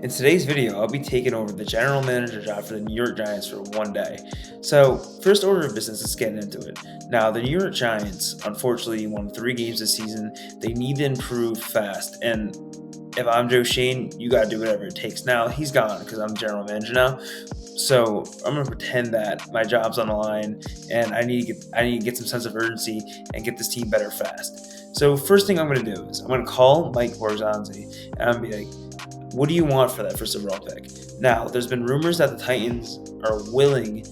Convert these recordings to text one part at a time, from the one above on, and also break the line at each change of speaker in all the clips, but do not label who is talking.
In today's video, I'll be taking over the general manager job for the New York Giants for one day. So, first order of business is getting into it. Now, the New York Giants, unfortunately, won 3 games this season. They need to improve fast. And if I'm Joe Shane, you got to do whatever it takes. Now, he's gone because I'm general manager now. So I'm gonna pretend that my job's on the line, and I need to get some sense of urgency and get this team better fast. So first thing I'm gonna do is I'm gonna call Mike Barzanzi and I'm gonna be like, what do you want for that first overall pick? Now, there's been rumors that the Titans are willing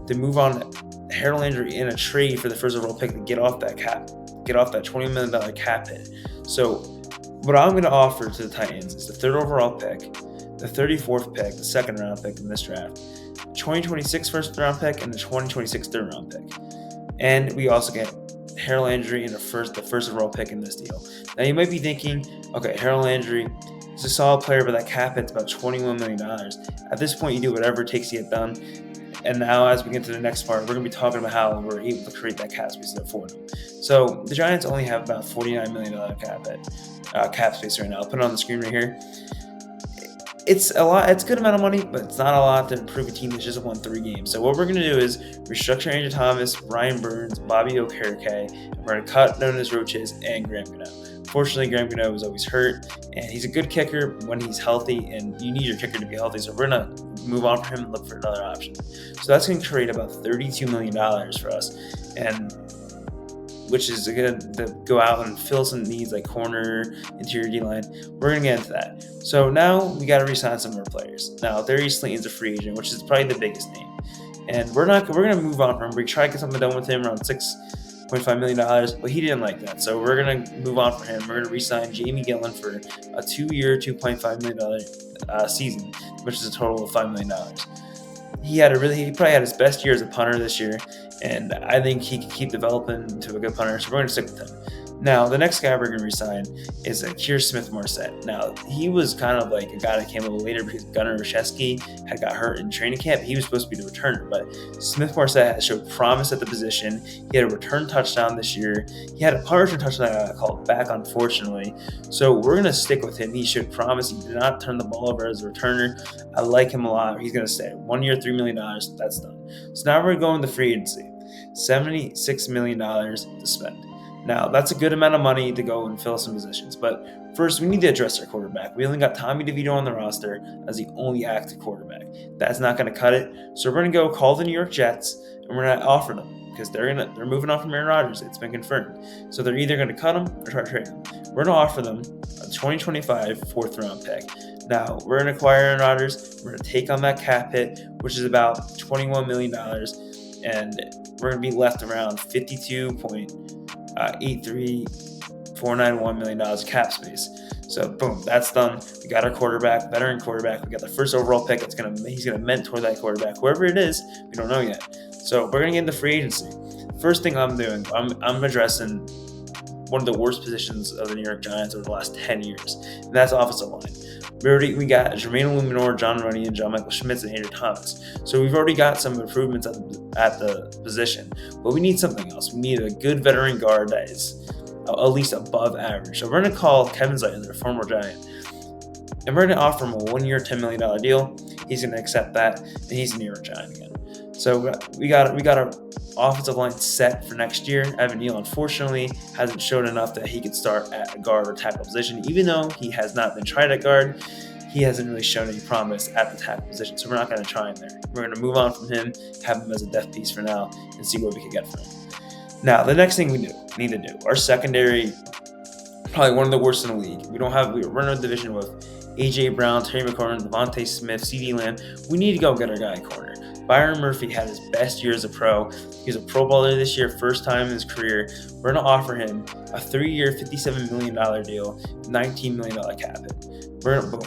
to move on Harold Landry in a trade for the first overall pick to get off that $20 million cap hit. So, what I'm going to offer to the Titans is the third overall pick, the 34th pick, the second round pick in this draft, 2026 first round pick, and the 2026 third round pick. And we also get Harold Landry in the first overall pick in this deal. Now, you might be thinking, okay, Harold Landry, he's a solid player, but that cap hit's about $21 million. At this point, you do whatever it takes to get done. And now, as we get to the next part, we're going to be talking about how we're able to create that cap space for them. So the Giants only have about $49 million cap space right now. I'll put it on the screen right here. It's a lot. It's a good amount of money, but it's not a lot to improve a team that's just won 3 games. So what we're going to do is restructure Andrew Thomas, Ryan Burns, Bobby Okereke, and we're going to cut Notice Roaches and Graham Gano. Fortunately, Graham Gano was always hurt, and he's a good kicker when he's healthy, and you need your kicker to be healthy. So we're going to move on from him and look for another option. So that's going to create about $32 million for us, and which is going to go out and fill some needs like corner, interior D-line. We're going to get into that. So now we got to re-sign some more players. Now, Darius Slayton's a free agent, which is probably the biggest name. And we're going to move on from him. We tried to get something done with him around $6.5 million, but he didn't like that. So we're going to move on from him. We're going to re-sign Jamie Gillen for a 2-year, $2.5 million season, which is a total of $5 million. He probably had his best year as a punter this year, and I think he can keep developing into a good punter, so we're going to stick with him. Now, the next guy we're going to resign is Keir Smith-Morset. Now, he was kind of like a guy that came a little later because Gunnar Olszewski had got hurt in training camp. He was supposed to be the returner, but Smith-Morset has showed promise at the position. He had a return touchdown this year. He had a punt return touchdown that got called back, unfortunately. So we're going to stick with him. He showed promise. He did not turn the ball over as a returner. I like him a lot. He's going to stay. 1 year, $3 million. That's done. So now we're going to free agency. $76 million to spend. Now, that's a good amount of money to go and fill some positions. But first, we need to address our quarterback. We only got Tommy DeVito on the roster as the only active quarterback. That's not going to cut it. So we're going to go call the New York Jets, and we're going to offer them because they're moving on from Aaron Rodgers. It's been confirmed. So they're either going to cut him or try to trade him. We're going to offer them a 2025 fourth-round pick. Now, we're going to acquire Aaron Rodgers. We're going to take on that cap hit, which is about $21 million, and we're going to be left around $52.83491 million cap space. So boom, that's done. We got our quarterback, veteran quarterback. We got the first overall pick. He's gonna mentor that quarterback, whoever it is. We don't know yet. So we're gonna get into free agency. First thing I'm doing, I'm addressing one of the worst positions of the New York Giants over the last 10 years, and that's offensive line. We got Jermaine Illuminor, John Runny, and John Michael Schmitz, and Andrew Thomas. So we've already got some improvements at the position, but we need something else. We need a good veteran guard that is at least above average. So we're going to call Kevin Zeitler, former Giant, and we're going to offer him a 1-year, $10 million deal. He's going to accept that, and he's a New York Giant again. So we got our offensive line set for next year. Evan Neal, unfortunately, hasn't shown enough that he could start at a guard or tackle position. Even though he has not been tried at guard, he hasn't really shown any promise at the tackle position. So we're not going to try him there. We're going to move on from him, have him as a depth piece for now, and see what we can get from him. Now, the next thing we need to do, our secondary, probably one of the worst in the league. We're in a division with A.J. Brown, Terry McLaurin, Devontae Smith, C.D. Lamb. We need to go get our guy in corner. Byron Murphy had his best year as a pro. He was a Pro Bowler this year, first time in his career. We're going to offer him a 3-year, $57 million deal, $19 million cap hit.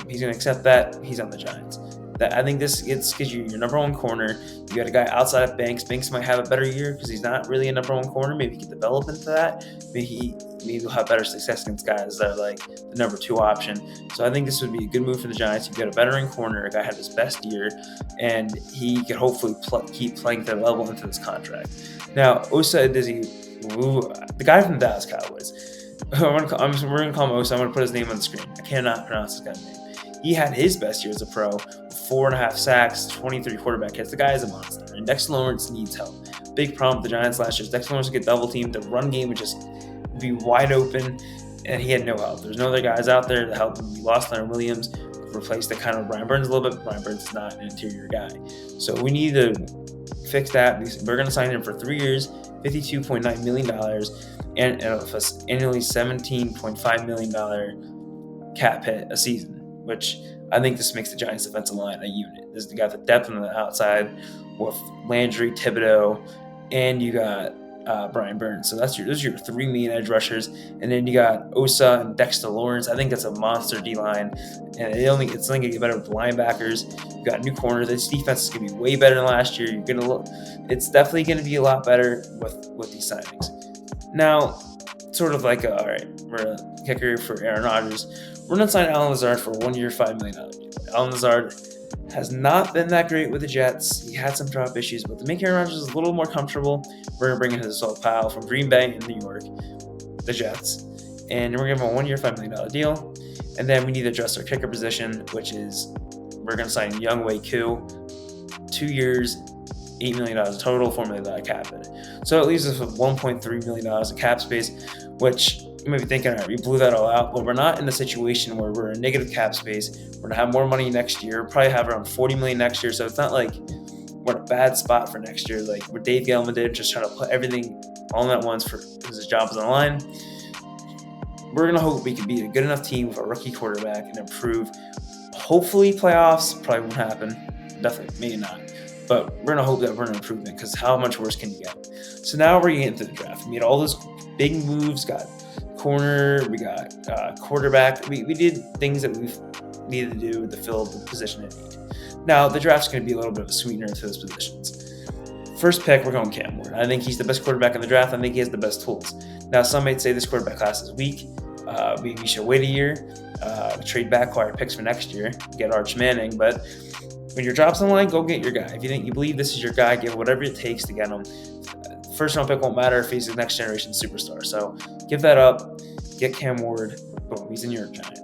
He's going to accept that. He's on the Giants. I think this gives you your number one corner. You got a guy outside of Banks. Banks might have a better year because he's not really a number one corner. Maybe he can develop into that. Maybe he'll have better success against guys that are like the number 2 option. So I think this would be a good move for the Giants. You've got a veteran corner, a guy had his best year, and he could hopefully keep playing their level into this contract. Now, Osa Adizzi, the guy from the Dallas Cowboys. We're going to call him Osa. I'm going to put his name on the screen. I cannot pronounce this guy's name. He had his best year as a pro, 4.5 sacks, 23 quarterback hits. The guy is a monster, and Dexter Lawrence needs help. Big problem with the Giants last year is Dexter Lawrence would get double teamed. The run game would just be wide open, and he had no help. There's no other guys out there to help him. We lost Leonard Williams, replaced the kind of Brian Burns a little bit. Brian Burns is not an interior guy. So we need to fix that. We're going to sign him for 3 years, $52.9 million, and annually $17.5 million cap hit a season, which I think this makes the Giants defensive line a unit. This, you got the depth on the outside with Landry, Thibodeau, and you got Brian Burns. So those are your 3 main edge rushers. And then you got Osa and Dexter Lawrence. I think that's a monster D-line. And it's only going to get better with the linebackers. You got a new corner. This defense is going to be way better than last year. It's definitely going to be a lot better with these signings. Now, sort of like, all right, we're a kicker for Aaron Rodgers. We're going to sign Allen Lazard for a 1 year, $5 million deal. Allen Lazard has not been that great with the Jets. He had some drop issues, but to make Aaron Rodgers a little more comfortable, we're going to bring in his old pal from Green Bay and New York, the Jets. And we're going to give him a 1 year, $5 million deal. And then we need to address our kicker position, which is we're going to sign Younghoe Koo, 2 years, $8 million total, $4 million cap hit. So it leaves us with $1.3 million in cap space, which you might be thinking, all right, we blew that all out. Well, we're not in the situation where we're in negative cap space. We're going to have more money next year. We'll probably have around $40 million next year. So it's not like we're in a bad spot for next year. Like what Dave Gettleman did, just trying to put everything all at once because his job was on the line. We're going to hope we can be a good enough team with a rookie quarterback and improve. Hopefully playoffs probably won't happen. Definitely, maybe not. But we're going to hope that we're an improvement because how much worse can you get? So now we're getting into the draft. We made all those big moves, got corner, we got quarterback. We did things that we've needed to do to fill the position in need. Now, the draft's going to be a little bit of a sweetener to those positions. First pick, we're going Cam Ward. I think he's the best quarterback in the draft. I think he has the best tools. Now, some might say this quarterback class is weak. We should wait a year, trade back, acquire picks for next year, get Arch Manning. But when your job's on the line, go get your guy. If you believe this is your guy, give whatever it takes to get him. First round pick won't matter if he's the next generation superstar. So give that up, get Cam Ward. Boom, he's a New York Giant.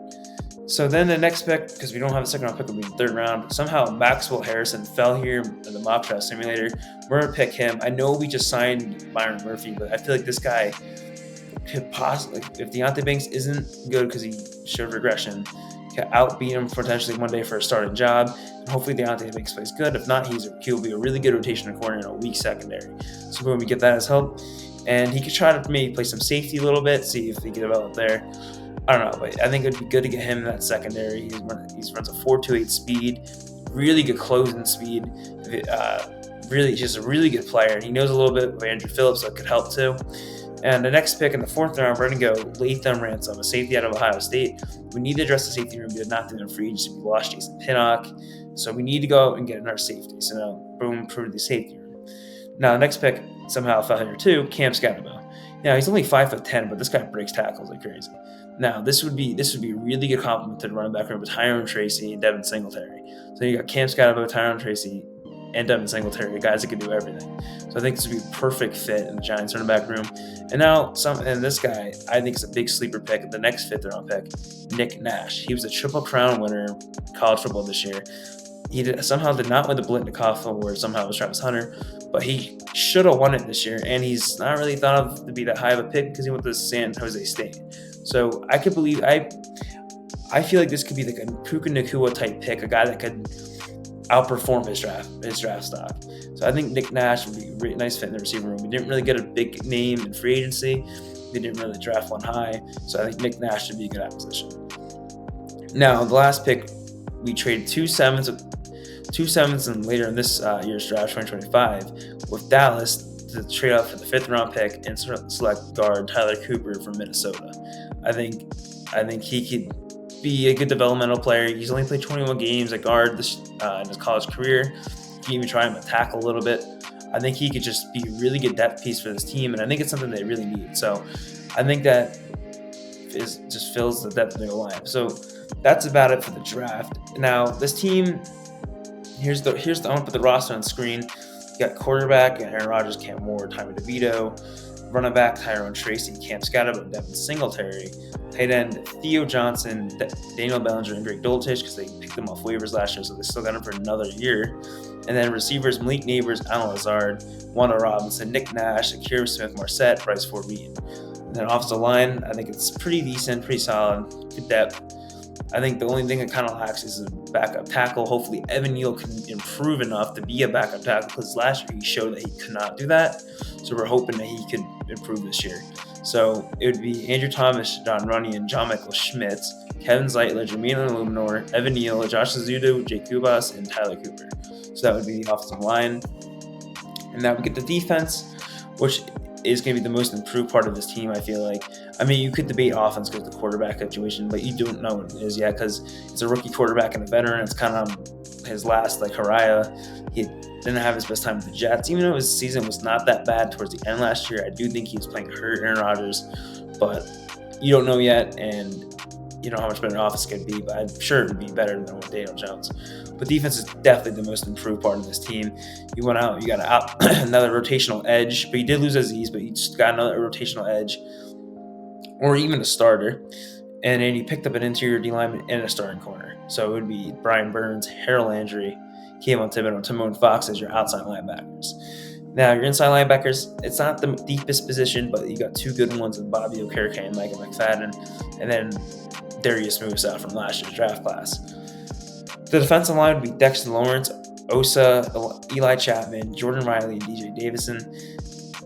So then the next pick, because we don't have a second round pick, will be in the third round. Somehow Maxwell Harrison fell here in the mock draft simulator. We're going to pick him. I know we just signed Byron Murphy, but I feel like this guy could possibly, if Deonte Banks isn't good because he showed regression, can outbeat him potentially one day for a starting job. And hopefully Deonte Banks plays good. If not, he'll be a really good rotation corner in a weak secondary. So when we get that as help, and he could try to maybe play some safety a little bit, see if he can develop there. I don't know, but I think it would be good to get him in that secondary. He runs a 4.28 speed, really good closing speed. Really just a really good player, and he knows a little bit of Andrew Phillips, so it could help too. And the next pick in the fourth round, we're going to go Latham Ransom, a safety out of Ohio State. We need to address the safety room. We did not do it in free agency. We lost Jason Pinnock, so we need to go and get another safety. So now, boom, improve the safety room. Now, the next pick somehow fell here too, Cam Scatterbo. Now, he's only 5'10", but this guy breaks tackles like crazy. Now, this would be a really good compliment to the running back room with Tyrone Tracy and Devin Singletary. So you got Cam Scatterbo, Tyrone Tracy, and Devin Singletary, guys that can do everything. So I think this would be a perfect fit in the Giants running back room. And now, this guy, I think is a big sleeper pick. The next fifth round pick, Nick Nash. He was a Triple Crown winner college football this year. He somehow did not win the Blitnikoff Award. Somehow it was Travis Hunter, but he should have won it this year. And he's not really thought of to be that high of a pick because he went to San Jose State. So I could believe I feel like this could be like a Puka Nacua type pick, a guy that could outperform his draft stock. So I think Nick Nash would be a really nice fit in the receiver room. We didn't really get a big name in free agency. We didn't really draft one high. So I think Nick Nash should be a good acquisition. Now, the last pick, we traded two sevenths and later in this year's draft, 2025, with Dallas to trade out for the fifth round pick and select guard Tyler Cooper from Minnesota. I think he could be a good developmental player. He's only played 21 games at guard in his college career. You can even try him to tackle a little bit. I think he could just be a really good depth piece for this team, and I think it's something they really need. So I think that just fills the depth of their lineup. So that's about it for the draft. Now this team, here's the I want to put the roster on screen. You got quarterback and Aaron Rodgers, Cam Ward, Tommy DeVito. running back Tyrone Tracy, Cam Scatterbo, Devin Singletary, tight end Theo Johnson, Daniel Bellinger, and Greg Dulcich, because they picked them off waivers last year, so they still got him for another year. And then receivers Malik Neighbors, Alan Lazard, Wanda Robinson, Nick Nash, Akira Smith-Marset, Bryce Ford-Wheaton. And then offensive line, I think it's pretty decent, pretty solid, good depth. I think the only thing that kind of lacks is a backup tackle. Hopefully, Evan Neal can improve enough to be a backup tackle, because last year he showed that he could not do that. So we're hoping that he could improve this year. So it would be Andrew Thomas, John Runyan, John Michael Schmitz, Kevin Zeitler, Jermaine Illuminor, Evan Neal, Josh Azudo, Jake Kubas, and Tyler Cooper. So that would be the offensive line. And now we get the defense, which is going to be the most improved part of this team, I feel like. I mean, you could debate offense because of the quarterback situation, but you don't know what it is yet, because it's a rookie quarterback and a veteran. It's kind of his last, like Haraya. He didn't have his best time with the Jets, even though his season was not that bad towards the end last year. I do think he was playing hurt Aaron Rodgers, but you don't know yet, and you know how much better an offense could be, but I'm sure it would be better than with Daniel Jones. But defense is definitely the most improved part of this team. You got another rotational edge, but you did lose Aziz, but you just got another rotational edge, or even a starter. And then you picked up an interior D lineman and a starting corner. So it would be Brian Burns, Harold Landry, Kayvon Thibodeau, and Timon Fox as your outside linebackers. Now, your inside linebackers, it's not the deepest position, but you got two good ones with Bobby Okereke and Micah McFadden, and then Darius Musa from last year's draft class. The defensive line would be Dexter Lawrence, Osa, Eli Chapman, Jordan Riley, and DJ Davison.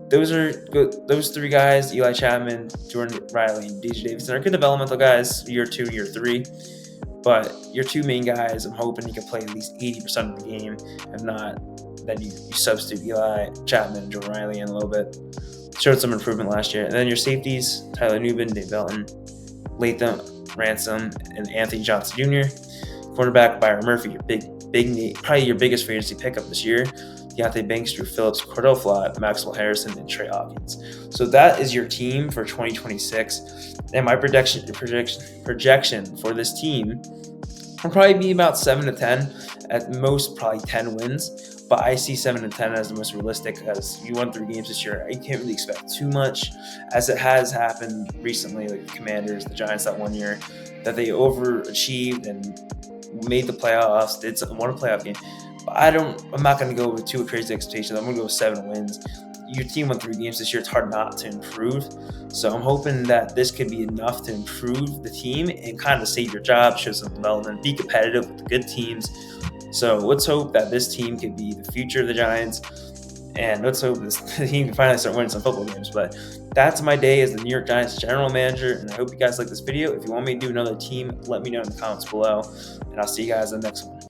Those are good. Those three guys, Eli Chapman, Jordan Riley, and DJ Davison, are good developmental guys, year 2, year 3. But your two main guys, I'm hoping you can play at least 80% of the game. If not, then you substitute Eli Chapman and Jordan Riley in a little bit. Showed some improvement last year. And then your safeties, Tyler Nubin, Dave Belton, Latham Ransom, and Anthony Johnson Jr. Cornerback Byron Murphy, your big, probably your biggest free agency pickup this year. Deontay Banks, Drew Phillips, Cordell Flott, Maxwell Harrison, and Trey Hawkins. So that is your team for 2026. And my projection for this team will probably be about 7 to 10. At most, probably 10 wins. But I see 7 to 10 as the most realistic, as you won 3 games this year. You can't really expect too much, as it has happened recently, like the Commanders, the Giants that one year, that they overachieved and made the playoffs, won a playoff game. But I'm not going to go with too crazy expectations. I'm going to go with 7 wins. Your team won 3 games this year. It's hard not to improve. So I'm hoping that this could be enough to improve the team and kind of save your job, show some development, be competitive with the good teams. So let's hope that this team could be the future of the Giants. And let's hope this team can finally start winning some football games. But that's my day as the New York Giants general manager. And I hope you guys like this video. If you want me to do another team, let me know in the comments below. And I'll see you guys in the next one.